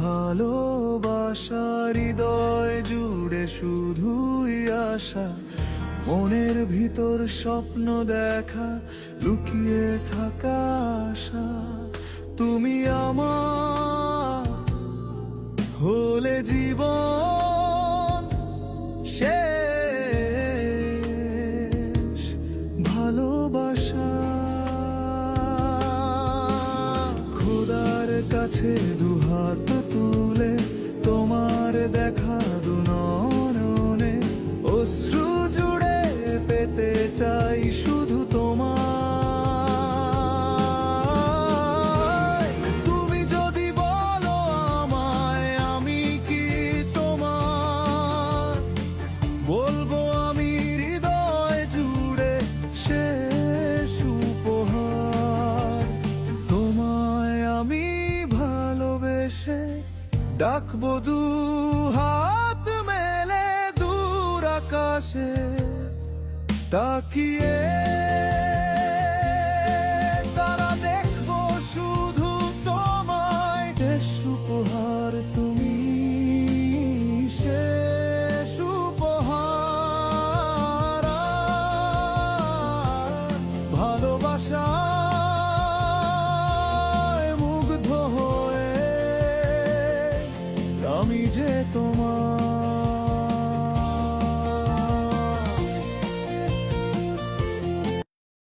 ভালোবাসা হৃদয় জুড়ে শুধুই আশা, মনের ভিতর স্বপ্ন দেখা, লুকিয়ে থাকা আশা। তুমি আমার হলে জীবন শেষ ভালোবাসা। খোদার কাছে দুহাত তুলে তোমার দেখা দুনয়নে অশ্রু জুড়ে পেতে চাই শুধু তোমায়। তুমি যদি বলো আমায় আমি কি তোমার, বলবো আমি হৃদয় জুড়ে শেষ উপহার। তোমায় আমি ভালোবেসে ডাকবো দু হাত মেলে দূর আকাশে তাকিয়ে। তারা দেখবো শুধু তোমায়, শেষ উপহার তুমি, শেষ উপহার। ভালোবাসায় মুগ্ধ হয়ে আমি যে তোমার।